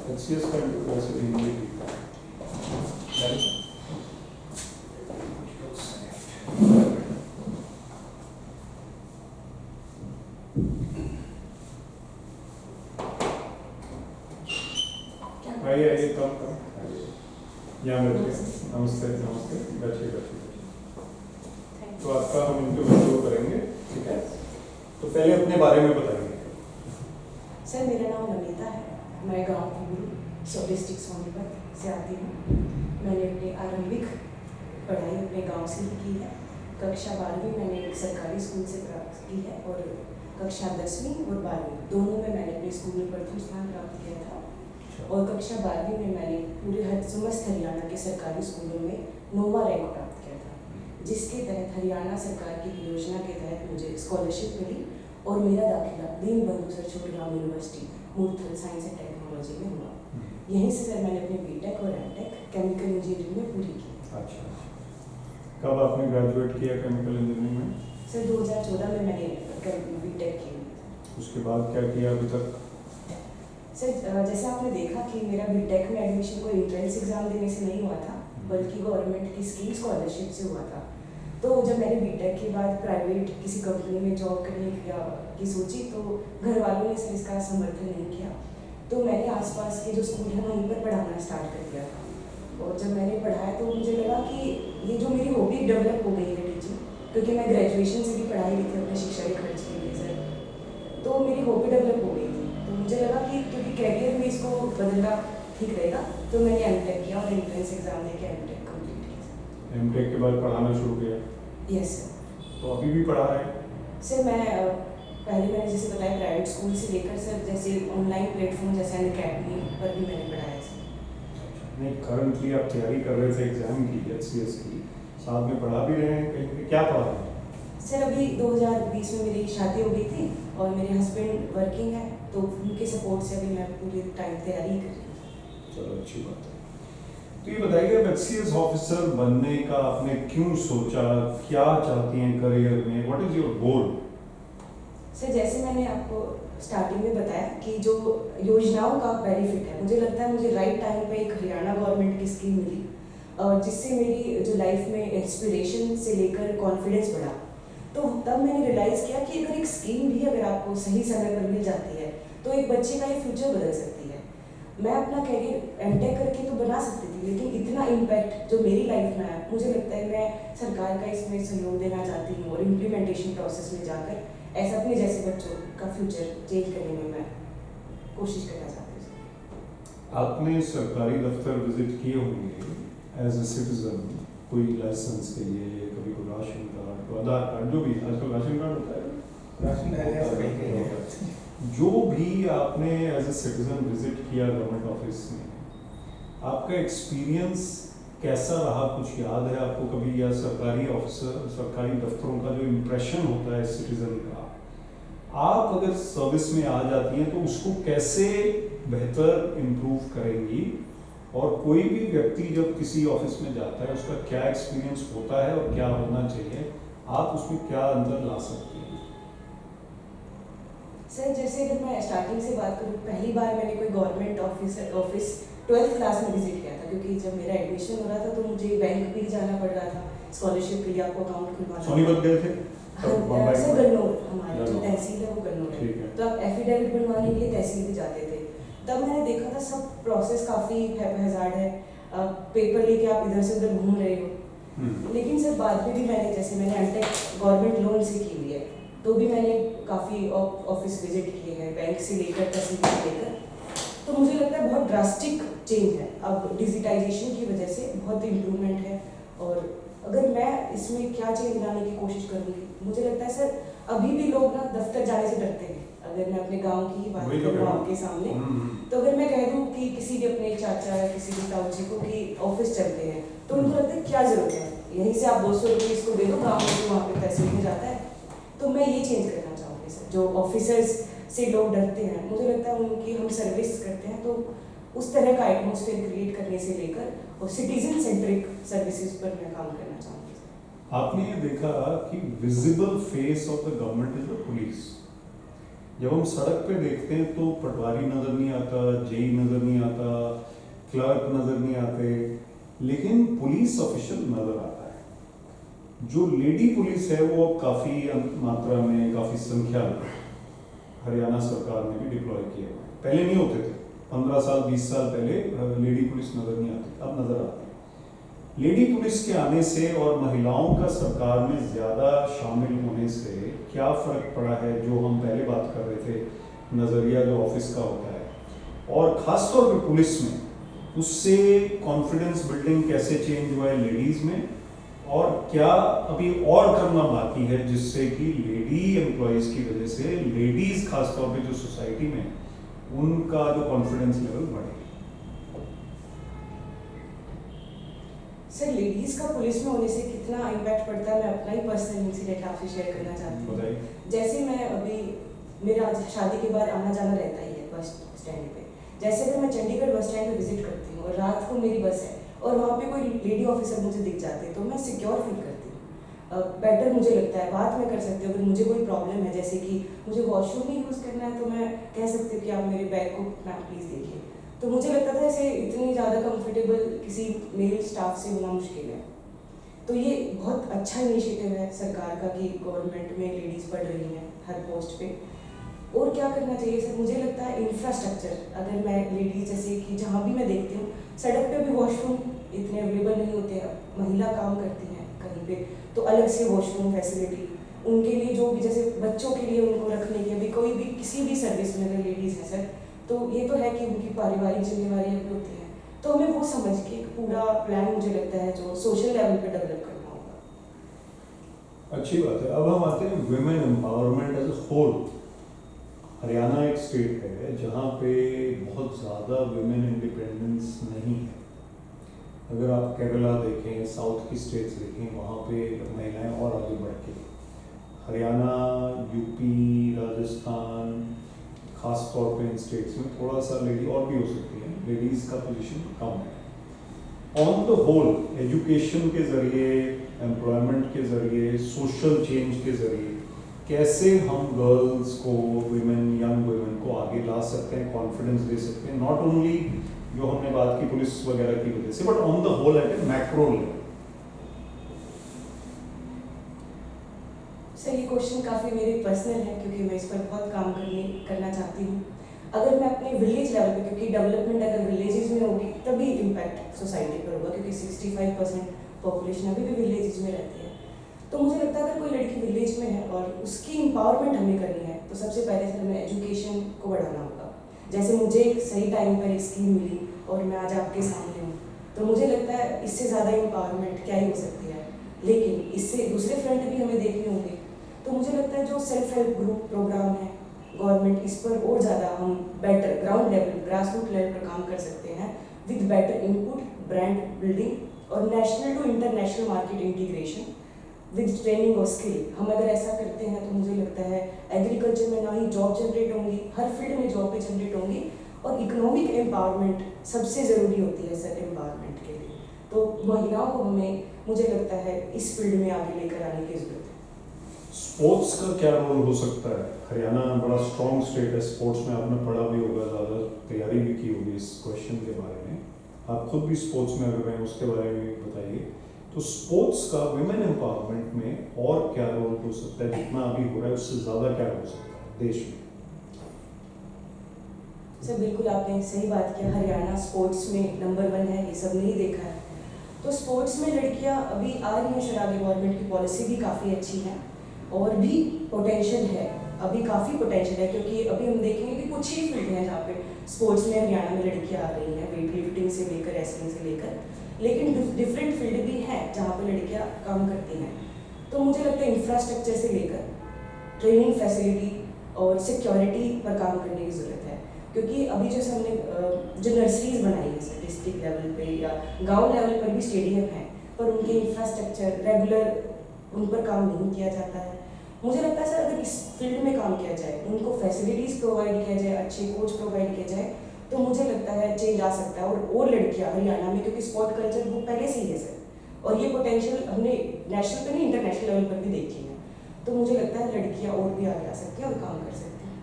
HCS का वैसे भी नहीं आइए आइए कम यहाँ बैठिए। नमस्ते नमस्ते, बैठिए बैठिए। तो आपका हम इंटरव्यू शुरू करेंगे, ठीक है? तो पहले अपने बारे में बताइए। सर, मेरा नाम नमिता है। मैं गांव की हूँ, डिस्ट्रिक्ट सोनीपत से आती हूँ। मैंने अपनी आरंभिक पढ़ाई अपने गांव से ही की है। कक्षा 12वीं मैंने एक सरकारी स्कूल से प्राप्त की है और कक्षा 10वीं और 12वीं दोनों में मैंने अपने स्कूल में प्रथम स्थान प्राप्त किया था। और कक्षा 12वीं में मैंने पूरे समस्त हरियाणा के सरकारी स्कूलों में 9वां रैंक प्राप्त किया था, जिसके तहत हरियाणा सरकार की योजना के तहत मुझे स्कॉलरशिप मिली और मेरा दाखिला Deenbandhu sir Chhoturam university Murthal science and technology में हुआ। यहीं से सर मैंने अपनी बीटेक और एमटेक केमिकल इंजीनियरिंग में पूरी की। अच्छा, कब आपने ग्रेजुएट किया केमिकल इंजीनियरिंग में? सर 2014 में मैंने बीटेक की। उसके बाद क्या किया अभी तक? सर जैसे आपने देखा कि मेरा बीटेक में एडमिशन कोई एंट्रेंस एग्जाम देने से नहीं हुआ था, बल्कि गवर्नमेंट की स्कीम स्कॉलरशिप से हुआ था। तो जब मैंने बीटेक के बाद प्राइवेट किसी कंपनी में जॉब करने की सोची तो घर वालों ने सर इसका समर्थन नहीं किया। तो मैंने आसपास के जो स्कूल हैं वहीं पर पढ़ाना स्टार्ट कर दिया था। और जब मैंने पढ़ाया तो मुझे लगा कि ये जो मेरी हॉबी डेवलप हो गई है टीचिंग, क्योंकि मैं ग्रेजुएशन से भी पढ़ाई की थी अपने शिक्षा के खर्च के लिए सर, तो मेरी हॉबी डेवलप हो गई थी। तो मुझे लगा कि क्योंकि कैरियर में इसको बदलना ठीक रहेगा, तो मैंने एमटेक किया और एंट्रेंस एग्जाम देके एमटेक कंप्लीट किया। एमटेक के बाद पढ़ाना शुरू किया? Yes sir. तो अभी भी पढ़ा रहे हैं? सर मैं पहले मैंने जैसे बताया प्राइवेट स्कूल से लेकर सर जैसे ऑनलाइन प्लेटफॉर्म जैसे अनअकैडमी पर भी मैंने पढ़ाया सर। नहीं, करंटली आप तैयारी कर रहे थे एग्जाम की, HCS की, साथ में पढ़ा भी रहे हैं, कहीं पे क्या पढ़ा रहे हैं? सर अभी 2020 में मेरी शादी हो गई थी और मेरे हस्बैंड वर्किंग है, तो उनके सपोर्ट से अभी मैं पूरी टाइम तैयारी कर रही हूँ। चलो अच्छी बात है। तो ये बताइए, HCS ऑफिसर बनने का आपने क्यों सोचा, क्या चाहती हैं करियर में, what is your goal? Sir जैसे मैंने आपको स्टार्टिंग में बताया कि जो योजनाओं का बेनिफिट है, मुझे लगता है मुझे राइट टाइम पे एक हरियाणा गवर्नमेंट की स्कीम मिली और जिससे मेरी जो लाइफ में इंस्पिरेशन से लेकर कॉन्फिडेंस बढ़ा। तो तब मैंने रियलाइज़ किया कि अगर एक स्कीम भी अगर आपको सही समय पर मिल जाती है तो एक बच्चे का ये फ्यूचर बदल सकती है। मैं अपना कैरियर एमटेक करके तो बना सकती थी, लेकिन इतना इम्पैक्ट जो मेरी लाइफ में आया, मुझे लगता है मैं सरकार का इसमें सहयोग देना चाहती हूँ और इम्प्लीमेंटेशन प्रोसेस में जाकर ऐसा अपने जैसे बच्चों का फ्यूचर चेंज करने में मैं कोशिश करना चाहती हूँ। आपने सरकारी दफ्तर विजिट किए होंगे एज ए सिटीजन, कोई लाइसेंस के लिए, कभी कोई राशन कार्ड, कोई आधार कार्ड, जो भी आजकल राशन कार्ड होता है, जो भी आपने एज ए सिटीजन विजिट किया गवर्नमेंट ऑफिस में, आपका एक्सपीरियंस कैसा रहा? कुछ याद है आपको कभी? या सरकारी ऑफिसर, सरकारी दफ्तरों का जो इम्प्रेशन होता है सिटीजन का, आप अगर सर्विस में आ जाती हैं तो उसको कैसे बेहतर इम्प्रूव करेंगी? और कोई भी व्यक्ति जब किसी ऑफिस में जाता है उसका क्या एक्सपीरियंस होता है और क्या होना चाहिए, आप उसमें क्या अंतर ला सकती हैं? सर जैसे अगर मैं स्टार्टिंग से बात करूँ, पहली बार मैंने कोई गवर्नमेंट ऑफिस 12th क्लास में विजिट किया था, क्योंकि जब मेरा एडमिशन हो रहा था तो मुझे बैंक भी जाना पड़ रहा था स्कॉलरशिप के लिए, आपको अकाउंट खुलवाना। सोनीपत गए थे? सर गन्नौर, हमारी जो तहसील है वो गन्नौर है, ठीक है। तो आप एफिडेविट बनवाने के लिए तहसील भी जाते थे। तब मैंने देखा था सब प्रोसेस काफ़ी हैजार्ड है, पेपर लेके आप इधर से उधर घूम रहे हो। लेकिन सर बाद में भी मैंने जैसे मैंने एमटेक गवर्नमेंट लोन से की हुई है, तो भी मैंने काफ़ी ऑफिस विजिट किए हैं, बैंक से लेकर तहसील से लेकर। तो मुझे लगता है बहुत ड्रास्टिक चेंज है, अब डिजिटाइजेशन की वजह से बहुत इम्प्रूवमेंट है। और अगर मैं इसमें क्या चेंज लाने की कोशिश करूँगी, मुझे लगता है सर अभी भी लोग ना दफ्तर जाने से डरते हैं। अगर मैं अपने गांव की ही बात करूँ आपके सामने, तो अगर मैं कह दूँ कि किसी भी अपने चाचा या किसी भी ताऊ जी को कि ऑफिस चलते हैं, तो उनको लगता है क्या ज़रूरत है, यहीं से आप 200 रुपये इसको दे दो, गाँव में वहाँ पर तहसील में जाता है। तो मैं ये चेंज करना चाहूँगी सर, जो ऑफिसर्स से लोग डरते हैं, मुझे लगता है उनकी हम सर्विस करते हैं तो उस तरह का एटमॉस्फेयर क्रिएट करने से लेकर और सिटीजन सेंट्रिक सर्विसेज पर मैं काम करना चाहूँगी। आपने ये देखा कि visible face of the government is the police. जब हम सड़क पे देखते हैं तो पटवारी नज़र नहीं आता, जेई नज़र नहीं आता, क्लर्क नज़र नहीं आते, लेकिन पुलिस ऑफिशियल नज़र आता है। जो लेडी पुलिस है वो अब काफ़ी मात्रा में, काफ़ी संख्या में हरियाणा सरकार ने भी डिप्लॉय किए हुए हैं। पहले नहीं होते थे, 15 साल 20 साल पहले लेडी पुलिस नज़र नहीं आती, अब नज़र आती है। लेडी पुलिस के आने से और महिलाओं का सरकार में ज़्यादा शामिल होने से क्या फ़र्क पड़ा है, जो हम पहले बात कर रहे थे, नज़रिया जो ऑफिस का होता है, और ख़ास तौर पे पुलिस में, उससे कॉन्फिडेंस बिल्डिंग कैसे चेंज हुआ है लेडीज़ में, और क्या अभी और करना बाकी है जिससे कि लेडी एम्प्लॉयज़ की वजह से लेडीज़ खास तौर पे जो सोसाइटी में, उनका जो कॉन्फिडेंस लेवल बढ़े। सर, लेडीज़ का पुलिस में होने से कितना इम्पैक्ट पड़ता है, मैं अपना ही पर्सनल इंसिडेंट आपसे शेयर करना चाहती हूँ। बताइए। जैसे मैं अभी, मेरा शादी के बाद आना जाना रहता ही है बस स्टैंड पे। जैसे अगर मैं चंडीगढ़ बस स्टैंड पे विजिट करती हूँ और रात को मेरी बस है और वहाँ पे कोई लेडी ऑफिसर मुझे दिख जाते हैं, तो मैं सिक्योर फील करती हूँ, बेटर मुझे लगता है। बात मैं कर सकती हूँ, अगर मुझे कोई प्रॉब्लम है, जैसे कि मुझे वॉशरूम ही यूज़ करना है, तो मैं कह सकती हूँ कि आप मेरे बैग को मैम प्लीज़ देखिए। तो मुझे लगता था ऐसे इतनी ज़्यादा कंफर्टेबल किसी मेल स्टाफ से होना मुश्किल है। तो ये बहुत अच्छा इनिशिएटिव है सरकार का कि गवर्नमेंट में लेडीज़ बढ़ रही हैं हर पोस्ट पे। और क्या करना चाहिए सर, मुझे लगता है इंफ्रास्ट्रक्चर, अगर मैं लेडीज़ जैसे कि जहाँ भी मैं देखती हूँ सड़क पे भी वॉशरूम इतने अवेलेबल नहीं होते हैं, महिला काम करती हैं कहीं पे तो अलग से वॉशरूम फैसिलिटी उनके लिए, जो भी जैसे बच्चों के लिए उनको रखने के, अभी कोई भी किसी भी सर्विस में अगर लेडीज़ हैं सर, तो ये तो है कि उनकी पारिवारिक जिम्मेवारियाँ भी होती हैं। तो हमें वो समझ के एक पूरा प्लान मुझे लगता है जो सोशल लेवल पे डेवलप करना होगा। अच्छी बात है। अब हम आते हैं women empowerment as a whole. Haryana एक स्टेट है जहाँ पे बहुत ज़्यादा विमेन इंडिपेंडेंस नहीं है। अगर आप केरला देखें, साउथ की स्टेट्स देखें, वहाँ पे महिलाएं और आगे बढ़ के, हरियाणा, यूपी, राजस्थान, खास तौर पे इन स्टेट्स में थोड़ा सा लेडी और भी हो सकती है, लेडीज़ का पोजीशन कम है। ऑन द होल एजुकेशन के ज़रिए, एम्प्लॉयमेंट के ज़रिए, सोशल चेंज के ज़रिए कैसे हम गर्ल्स को, विमेन, यंग वुमेन को आगे ला सकते हैं, कॉन्फिडेंस दे सकते हैं, नॉट ओनली जो हमने बात की पुलिस वगैरह की वजह से, but on the whole at a macro level. Sir, ये क्वेश्चन काफ़ी मेरे पर्सनल है क्योंकि मैं इस पर बहुत काम करना चाहती हूँ। अगर मैं अपने विलेज लेवल पे, क्योंकि डेवलपमेंट अगर विलेजेस में होगी तभी इम्पैक्ट सोसाइटी पर होगा, क्योंकि 65% पॉपुलेशन अभी भी विलेजेस में रहती है। तो मुझे लगता है अगर कोई लड़की विलेज में है और उसकी एम्पावरमेंट हमें करनी है, तो सबसे पहले सर हमें एजुकेशन को बढ़ाना होगा। जैसे मुझे एक सही टाइम पर एक स्कीम मिली और मैं आज आपके सामने हूँ, तो मुझे लगता है इससे ज़्यादा एम्पावरमेंट क्या ही हो सकती है। लेकिन इससे दूसरे फ्रंट भी हमें देखने होंगे। तो मुझे लगता है जो सेल्फ हेल्प ग्रुप प्रोग्राम है गवर्नमेंट, इस पर और ज़्यादा हम better ground level, grass root level पर काम कर सकते हैं with better input, brand building और national to international market integration with training और स्किल। हम अगर ऐसा करते हैं तो मुझे लगता है एग्रीकल्चर में ना ही जॉब जनरेट होंगी, हर फील्ड में जॉब भी जनरेट होंगी, और इकोनॉमिक एम्पावरमेंट सबसे ज़रूरी होती है सर एम्पावरमेंट के लिए। तो महिलाओं को हमें, मुझे लगता है, इस फील्ड में आगे लेकर आने की ज़रूरत है। स्पोर्ट्स का क्या रोल हो सकता है? हरियाणा बड़ा स्ट्रॉन्ग स्टेट है स्पोर्ट्स में, आपने पढ़ा भी होगा, ज़्यादा तैयारी भी की होगी इस क्वेश्चन के बारे में, आप खुद भी स्पोर्ट्स में अगर हैं उसके बारे में बताइए। तो स्पोर्ट्स का विमेन एम्पावरमेंट में और क्या रोल हो सकता है? जितना अभी हो रहा है उससे ज़्यादा क्या हो सकता है देश में? सर बिल्कुल आपने सही बात किया, हरियाणा स्पोर्ट्स में नंबर 1 है, ये सब नहीं देखा है। तो स्पोर्ट्स में लड़कियां अभी आ रही हैं सर, आगे गवर्नमेंट की पॉलिसी भी काफ़ी अच्छी है और भी पोटेंशियल है, अभी काफ़ी पोटेंशियल है, क्योंकि अभी हम देखेंगे कि कुछ ही फील्ड हैं जहाँ पे स्पोर्ट्स में हरियाणा में लड़कियां आ रही हैं, वेट लिफ्टिंग से लेकर रेसलिंग से लेकर, लेकिन डिफरेंट फील्ड भी हैं जहाँ पे लड़कियां काम करती हैं। तो मुझे लगता है इंफ्रास्ट्रक्चर से लेकर ट्रेनिंग फैसिलिटी और सिक्योरिटी पर काम करने की ज़रूरत है, क्योंकि अभी जैसे हमने जो नर्सरीज बनाई है सर डिस्ट्रिक्ट लेवल पे या गांव लेवल पर भी स्टेडियम है, पर उनके इंफ्रास्ट्रक्चर रेगुलर उन पर काम नहीं किया जाता है। मुझे लगता है सर अगर इस फील्ड में काम किया जाए, उनको फैसिलिटीज़ प्रोवाइड किया जाए, अच्छे कोच प्रोवाइड किया जाए, तो मुझे लगता है चेंज आ सकता है। और लड़कियां हरियाणा में, क्योंकि स्पोर्ट कल्चर वो पहले से ही है सर, और ये पोटेंशियल हमने नेशनल पे नहीं इंटरनेशनल लेवल पर भी देखी है, तो मुझे लगता है लड़कियां और भी आगे आ सकती हैं और काम कर सकती हैं।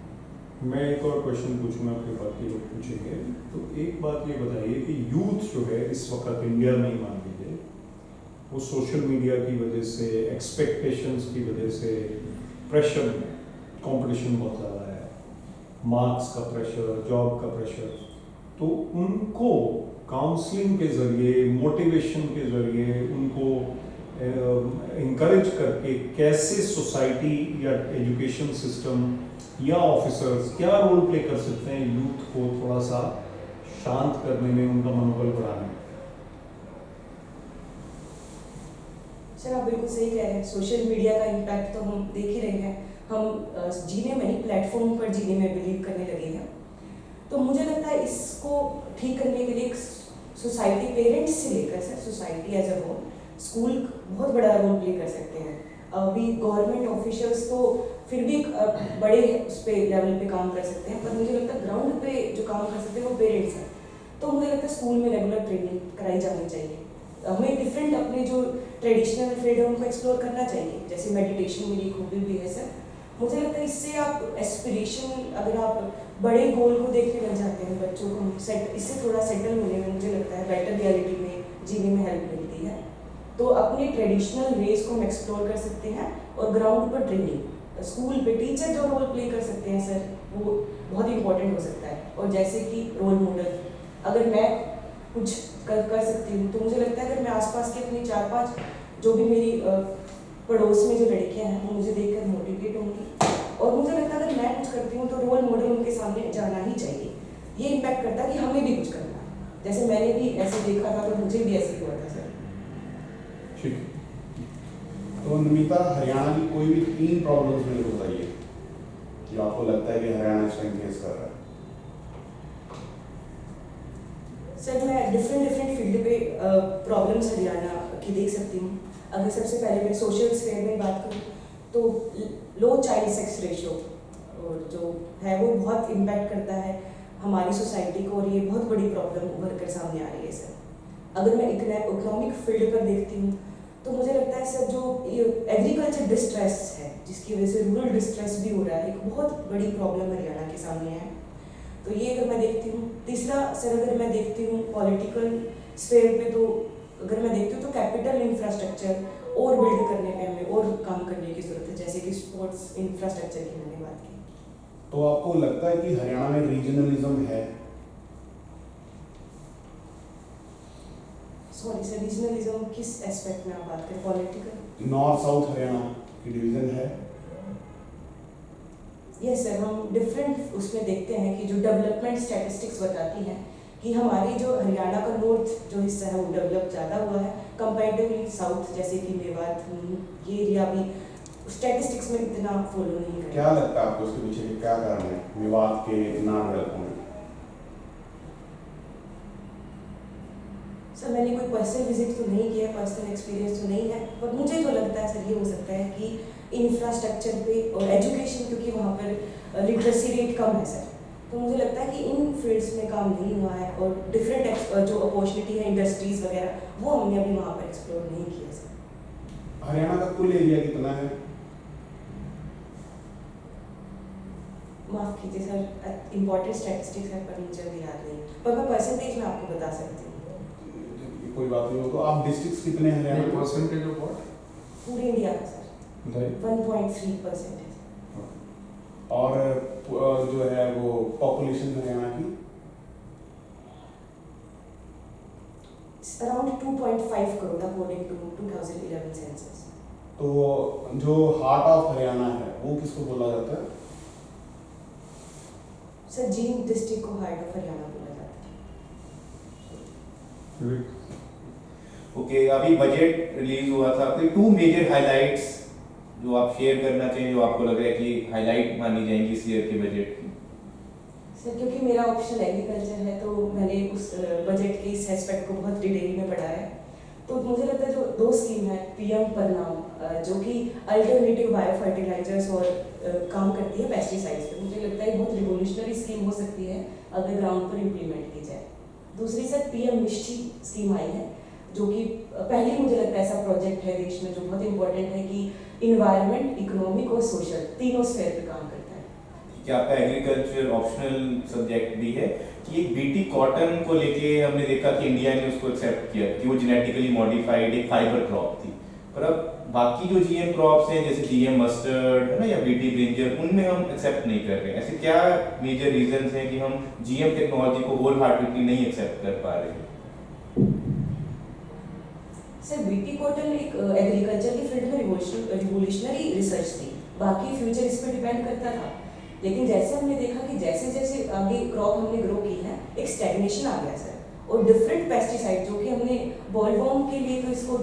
मैं एक और क्वेश्चन पूछूंगा, फिर बाकी लोग पूछेंगे। तो एक बात ये बताइए कि यूथ जो है इस वक्त इंडिया में ही मान लीजिए, वो सोशल मीडिया की वजह से, एक्सपेक्टेशंस की वजह से, प्रेशर, कंपटीशन बहुत ज़्यादा है, मार्क्स का प्रेशर, जॉब का प्रेशर, तो उनको काउंसलिंग के ज़रिए, मोटिवेशन के ज़रिए उनको इंकरेज करके कैसे सोसाइटी या एजुकेशन सिस्टम या ऑफिसर्स क्या रोल प्ले कर सकते हैं यूथ को थोड़ा सा शांत करने में, उनका मनोबल बढ़ाने में? सर आप बिल्कुल सही कह रहे हैं, सोशल मीडिया का इम्पैक्ट तो हम देख ही रहे हैं। हम जीने में ही, प्लेटफॉर्म पर जीने में बिलीव करने लगे हैं। तो मुझे लगता है इसको ठीक करने के लिए सोसाइटी, पेरेंट्स से लेकर sir society as a whole, school बहुत बड़ा रोल प्ले कर सकते हैं। अभी गवर्नमेंट ऑफिशियल्स तो फिर भी बड़े उस पे लेवल पे काम कर सकते हैं, पर मुझे लगता है ग्राउंड पे जो काम कर सकते हैं वो पेरेंट्स हैं। तो मुझे लगता है स्कूल में रेगुलर ट्रेनिंग कराई जानी चाहिए। हमें डिफरेंट अपने जो ट्रेडिशनल फील्ड है उनको एक्सप्लोर करना चाहिए, जैसे मेडिटेशन मेरी खूबी भी है सर। मुझे लगता है इससे आप एस्पिरेशन, अगर आप बड़े गोल को देखने लग जाते हैं बच्चों को, सेट इससे थोड़ा सेटल होने में मुझे लगता है बेटर रियलिटी में जीने में हेल्प मिलती है। तो अपने ट्रेडिशनल वेज को हम एक्सप्लोर कर सकते हैं, और ग्राउंड पर ट्रेनिंग, स्कूल पे टीचर जो रोल प्ले कर सकते हैं सर, वो बहुत इंपॉर्टेंट हो सकता है। और जैसे कि रोल मॉडल, अगर मैं कुछ कर सकती हूँ तो मुझे लगता है अगर मैं आसपास की अपनी 4-5 जो भी मेरी पड़ोस में जो लड़कियां हैं वो मुझे देखकर मोटिवेट होंगी, और मुझे लगता है अगर मैं कुछ करती हूँ तो रोल मॉडल उनके सामने जाना ही चाहिए। ये इम्पैक्ट करता है कि हमें भी कुछ करना है। जैसे मैंने भी ऐसे देखा था तो मुझे भी ऐसे हुआ था सर। ठीक। तो नमिता, हरियाणा की कोई भी 3 प्रॉब्लम्स मेरे को बताइए जो आपको लगता है कि हरियाणा इस टाइम फेस कर रहा है। सर मैं डिफरेंट फील्ड पे प्रॉब्लम्स हरियाणा की देख सकती हूँ। अगर सबसे पहले मैं सोशल स्फेयर में बात करूँ तो लो चाइल्ड सेक्स रेशियो और जो है वो बहुत इम्पैक्ट करता है हमारी सोसाइटी को, और ये बहुत बड़ी प्रॉब्लम उभर कर सामने आ रही है सर। अगर मैं इकोनॉमिक फील्ड पर देखती हूँ तो मुझे लगता है सर जो एग्रीकल्चर डिस्ट्रेस है, जिसकी वजह से रूरल डिस्ट्रेस भी हो रहा है, एक बहुत बड़ी प्रॉब्लम हरियाणा के सामने है। तो ये अगर मैं देखती हूँ। तीसरा सर अगर मैं देखती हूँ पॉलिटिकल स्फेयर पे, तो अगर मैं देखती हूँ तो कैपिटल इंफ्रास्ट्रक्चर और बिल्ड करने पे हमें और काम करने की जरूरत है, जैसे कि स्पोर्ट्स इंफ्रास्ट्रक्चर की मैंने बात की। तो आपको लगता है कि हरियाणा में रीजनलिज्म है? सॉरी सर, रीजनलिज्म किस एस्पेक्ट में आप बात करें? पॉलिटिकल? नॉर्थ साउथ हरियाणा की डिवीजन है? यस सर, हम डिफरेंट उसमें देखते हैं कि जो डेवलपमेंट स्टैटिस्टिक्स बताती हैं कि हमारी जो हरियाणा का नॉर्थ जो हिस्सा है वो डेवलप ज़्यादा हुआ है कंपैरेटिवली साउथ, जैसे कि मेवात, ये एरिया भी स्टैटिस्टिक्स में इतना फॉलो नहीं करता। क्या लगता है आपको उसके पीछे क्या कारण है मेवात के ना डेवलप होने? सर मैंने कोई पर्सनल विजिट तो नहीं किया, पर्सनल एक्सपीरियंस तो नहीं है, पर मुझे जो लगता है सर ये हो सकता है कि इंफ्रास्ट्रक्चर पे और एजुकेशन, क्योंकि वहाँ पर लिटरेसी रेट कम है सर, तो मुझे लगता है कि इन फील्ड्स में काम नहीं हुआ है, और डिफरेंट जो अपॉर्चुनिटी है इंडस्ट्रीज वगैरह वो हमने अभी वहाँ पर एक्सप्लोर नहीं किया सर। हरियाणा का कुल एरिया कितना है? माफ़ कीजिए सर, इम्पोर्टेंट स्टैटिस्टिक्स है पर मुझे अभी याद नहीं, पर मैं परसेंटेज में आपको बता सकती हूँ। कोई बात नहीं हो। तो आप डिस्ट्रिक्ट्स कितने हैं हरियाणा में? Percentage of what? पूरे इंडिया का सर 1.3% है। और जो है वो पॉपुलेशन हरियाणा की around 2.5 crore according to 2011 census. तो जो हार्ट ऑफ हरियाणा है वो किसको बोला जाता है? सर जींद डिस्ट्रिक्ट को हार्ट ऑफ हरियाणा बोला जाता है। ओके, अभी बजट रिलीज हुआ था, कोई 2 मेजर हाइलाइट्स जो आप शेयर करना चाहिए, जो आपको लग रहा है कि हाईलाइट मानी जाएंगी इस ईयर के बजट की? सर क्योंकि मेरा ऑप्शन एग्रीकल्चर है तो मैंने उस बजट के इस एस्पेक्ट को बहुत डिटेल में पढ़ा है। तो मुझे लगता है जो 2 स्कीम है पीएम परिणाम, जो कि अल्टरनेटिव बायो फर्टिलाइजर्स और काम करती है पेस्टिसाइड्स पे, मुझे लगता है बहुत रिवोल्यूशनरी स्कीम हो सकती है अगर ग्राउंड पर इम्प्लीमेंट की जाए। दूसरी सर पीएम मिष्टी स्कीम आई है, जो कि पहले मुझे लगता है ऐसा प्रोजेक्ट है देश में जो बहुत इंपॉर्टेंट है कि इन्वायरमेंट, इकोनॉमिक और सोशल तीनों स्फेयर पे काम करता है। कि आपका एग्रीकल्चर ऑप्शनल सब्जेक्ट भी है, कि एक बीटी कॉटन को लेके हमने देखा कि इंडिया ने उसको एक्सेप्ट किया कि वो जेनेटिकली मॉडिफाइड एक फाइबर क्रॉप थी, पर अब बाकी जो जीएम क्रॉप्स हैं जैसे जीएम मस्टर्ड है ना या बीटी ब्रिंजल, उनमें हम एक्सेप्ट नहीं कर रहे हैं। ऐसे क्या मेजर रीजंस हैं कि हम जीएम टेक्नोलॉजी को होल हार्टेडली नहीं एक्सेप्ट कर पा रहे हैं? सर बीटी कॉटन एक एग्रीकल्चर की फील्ड में रिवोल्यूशनरी रिसर्च थी, बाकी फ्यूचर इस पर डिपेंड करता था। लेकिन जैसे हमने देखा कि जैसे जैसे आगे क्रॉप हमने ग्रो की है, एक स्टैग्नेशन आ गया सर, और डिफरेंट पेस्टिसाइड जो कि हमने बॉलवर्म के लिए तो इसको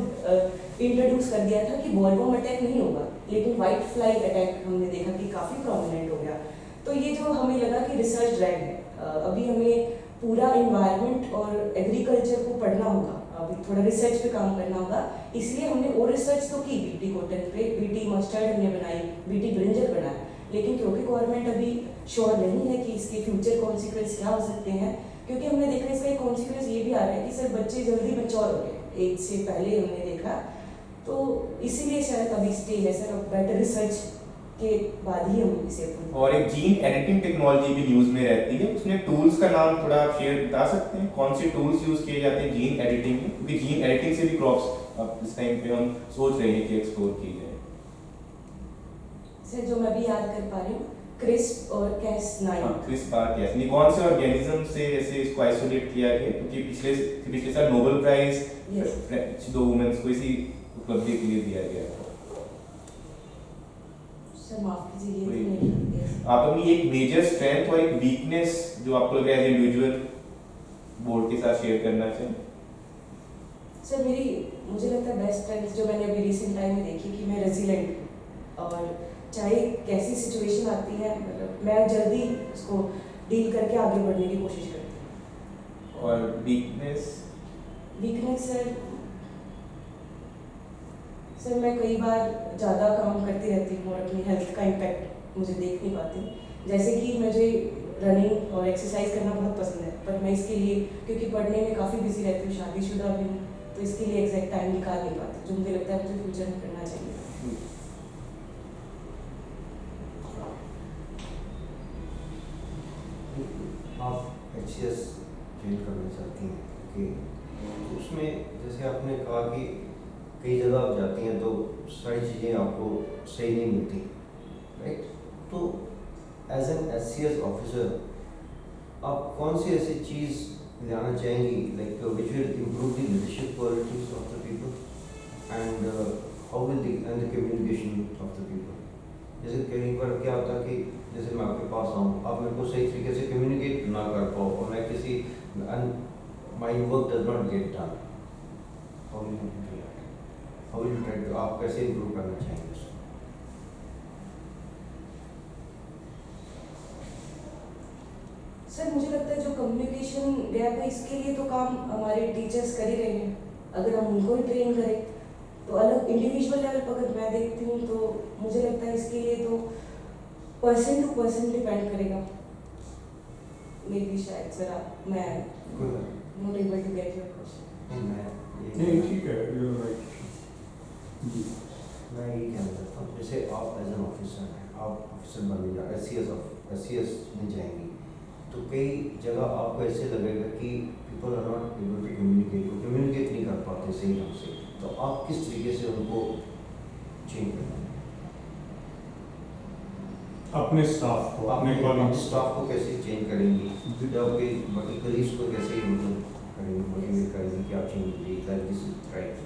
इंट्रोड्यूस कर दिया था कि बॉलवर्म अटैक नहीं होगा, लेकिन वाइट फ्लाई अटैक हमने देखा कि काफ़ी प्रोमिनेंट हो गया। तो ये जो हमें लगा कि रिसर्च ड्रैग है, अभी हमें पूरा इन्वायरमेंट और एग्रीकल्चर को पढ़ना होगा, अभी थोड़ा रिसर्च पे काम करना होगा। इसलिए हमने और रिसर्च तो की बीटी कॉटन पे, बीटी मस्टर्ड हमने बनाई, बीटी ब्रिंजल बनाया, लेकिन क्योंकि गवर्नमेंट अभी श्योर नहीं है कि इसके फ्यूचर कॉन्सिक्वेंस क्या हो सकते हैं, क्योंकि हमने देखा इसका एक कॉन्सिक्वेंस ये भी आ रहा है कि सर बच्चे जल्दी मैच्योर हो गए, एज से पहले हमने देखा, तो इसीलिए शायद अभी स्टे है सर, अब बेटर रिसर्च के बाद ही हम इसे approve। और एक जीन एडिटिंग टेक्नोलॉजी भी न्यूज़ में रहती है, उसमें टूल्स का नाम थोड़ा आप शेयर बता सकते हैं, कौन से टूल्स यूज़ किए जाते हैं जीन एडिटिंग में? क्योंकि जीन एडिटिंग से भी क्रॉप्स अब इस टाइम पे हम सोच रहे हैं कि एक्सप्लोर की जाए। सर जो मैं भी याद कर पा रही हूँ, क्रिस्प और कैस9। हाँ, क्रिस्पार कैस, कौन से ऑर्गेनिज्म से ऐसे इसको आइसोलेट किया गया? क्योंकि पिछले साल नोबेल प्राइज 2 वुमेन्स को इसी उपलब्धि के लिए दिया गया था। सर माफ कीजिए, ये तो नहीं। आप अपनी एक मेजर स्ट्रेंथ और एक वीकनेस जो आपको लग रहा है एज इंडिविजुअल बोर्ड के साथ शेयर करना चाहिए। सर मुझे लगता है बेस्ट स्ट्रेंथ जो मैंने अभी रिसेंट टाइम में देखी कि मैं रेजिलेंट हूँ, और चाहे कैसी सिचुएशन आती है, मतलब मैं जल्दी उसको डील करके आगे बढ़ने की कोशिश करती हूँ। और वीकनेस सर मैं कई बार ज़्यादा काम करती रहती हूँ और अपनी हेल्थ का इम्पैक्ट मुझे देख नहीं पाती। जैसे कि मुझे रनिंग और एक्सरसाइज करना बहुत पसंद है, पर मैं इसके लिए क्योंकि पढ़ने में काफ़ी बिजी रहती हूँ, शादीशुदा भी हूँ, तो इसके लिए एग्जैक्ट टाइम निकाल नहीं पाती, जो मुझे लगता है मुझे फ्यूचर में करना चाहिए। आप HCS ज्वाइन करना चाहती हैं कि उसमें जैसे आपने कहा कि कई जगह आप जाती हैं तो सारी चीज़ें आपको सही नहीं मिलती, राइट? तो एज एन HCS ऑफिसर आप कौन सी ऐसी चीज़ लाना चाहेंगी like which will improve the leadership qualities of the people and how will the communication of the people? जैसे कई बार क्या होता है कि जैसे मैं आपके पास आऊँ, आप मेरे को सही तरीके से कम्युनिकेट ना कर पाओ और मैं किसी my work does not get done, how will you do that? How will you try to, आप कैसे इम्प्रूव करना चाहेंगे उसको? सर मुझे लगता है जो कम्युनिकेशन गैप है, इसके लिए तो काम हमारे टीचर्स कर ही रहे हैं। अगर हम उनको ही ट्रेन करें तो अलग इंडिविजुअल लेवल पर अगर मैं देखती हूँ तो मुझे लगता है इसके लिए तो पर्सन टू पर्सन डिपेंड करेगा। मे बी शायद सर मैं not able to get your question. नहीं ठीक है, यू आर राइट। मैं ये कहना चाहता हूँ, जैसे आप एज एन ऑफिसर हैं, आप ऑफिसर बनने जा HCS में जाएंगी, तो कई जगह आपको ऐसे लगेगा कि people are not able to communicate नहीं कर पाते सही ढंग से, तो आप किस तरीके से उनको चेंज करेंगे? अपने स्टाफ को, अपने कॉलीग स्टाफ को कैसे चेंज करेंगी, या आपके बाकी कलीग्स को कैसे मतलब करेंगे, मोटिवेट करेंगे कि आप चेंज कीजिए, दैट इज राइट?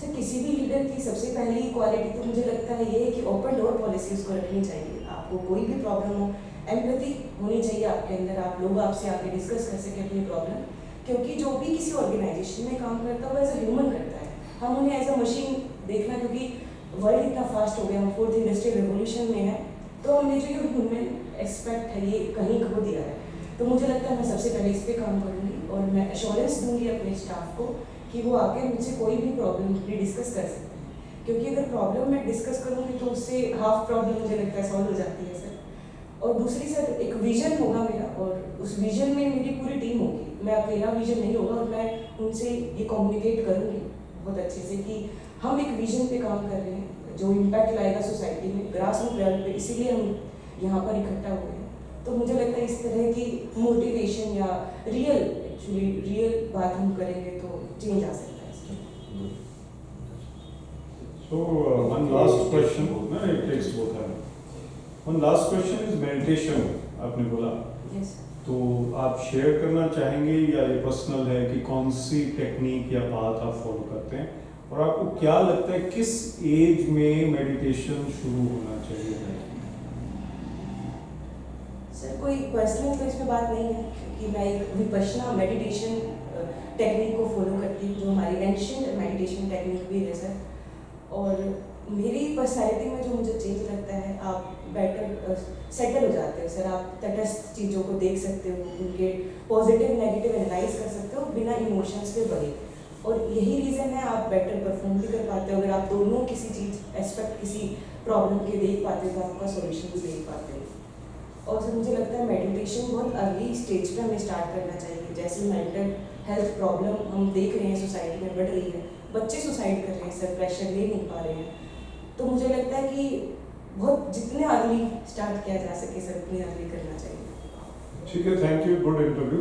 सर किसी भी लीडर की सबसे पहली क्वालिटी तो मुझे लगता है ये है कि ओपन डोर पॉलिसी उसको रखनी चाहिए। आपको कोई भी प्रॉब्लम हो, एम्पैथी होनी चाहिए आपके अंदर, आप लोग आपसे आके डिस्कस कर सकें अपनी प्रॉब्लम, क्योंकि जो भी किसी ऑर्गेनाइजेशन में काम करता है वो एज अ ह्यूमन करता है, हम उन्हें एज अ मशीन देखना, क्योंकि वर्ल्ड इतना फास्ट हो गया, हम 4th इंडस्ट्रियल रेवोल्यूशन में है, तो हमने जो ये ह्यूमन एक्सपेक्ट है ये कहीं खो दिया है। तो मुझे लगता है मैं सबसे पहले इस पर काम करूँगी और मैं एश्योरेंस दूंगी अपने स्टाफ को कि वो आके मुझसे कोई भी प्रॉब्लम अपनी डिस्कस कर सकते हैं, क्योंकि अगर प्रॉब्लम मैं डिस्कस करूँगी तो उससे हाफ प्रॉब्लम मुझे लगता है सॉल्व हो जाती है सर। और दूसरी सर एक विजन होगा मेरा, और उस विजन में मेरी पूरी टीम होगी, मैं अकेला विजन नहीं होगा, और मैं उनसे ये कम्युनिकेट करूँगी बहुत अच्छे से कि हम एक विजन पे काम कर रहे हैं जो इम्पैक्ट लाएगा सोसाइटी में, ग्रास रूट लेवल पे। इसीलिए हम यहाँ पर इकट्ठा हुए हैं। तो मुझे लगता है इस तरह की मोटिवेशन या रियल बात हम करेंगे तो चेंज आ सकता है इसमें। So one last question, ना एक टेक्स्ट बोलता है। One last question is meditation, आपने बोला। Yes. तो आप शेयर करना चाहेंगे या ये पर्सनल है कि कौन सी टेक्निक या बात आप फॉलो करते हैं, और आपको क्या लगता है किस एज में मेडिटेशन शुरू होना चाहिए? सर कोई पर्सनल तो इसमें बात नहीं है, क्योंकि मैं एक विपश्यना मेडिटेशन टेक्निक को फॉलो करती हूँ, जो हमारी एंशिएंट मेडिटेशन टेक्निक भी है सर। और मेरी पर्सनैलिटी में जो मुझे चेंज लगता है, आप बेटर सेटल हो जाते हो सर, आप तटस्थ चीज़ों को देख सकते हो, उनके पॉजिटिव नेगेटिव एनालाइज कर सकते हो बिना इमोशंस के बने, और यही रीज़न है आप बेटर परफॉर्म भी कर पाते हो। अगर आप दोनों किसी चीज़ एस्पेक्ट किसी प्रॉब्लम के देख पाते हो तो आपका सॉल्यूशन भी देख पाते हो। और सर मुझे लगता है मेडिटेशन बहुत अर्ली स्टेज पे हमें स्टार्ट करना चाहिए। जैसे मेंटल हेल्थ प्रॉब्लम हम देख रहे हैं सोसाइटी में बढ़ रही है, बच्चे सुसाइड कर रहे हैं सर, प्रेशर ले नहीं पा रहे हैं, तो मुझे लगता है कि बहुत जितने अर्ली स्टार्ट किया जा सके सर उतनी अर्ली करना चाहिए। ठीक है, थैंक यू, गुड इंटरव्यू।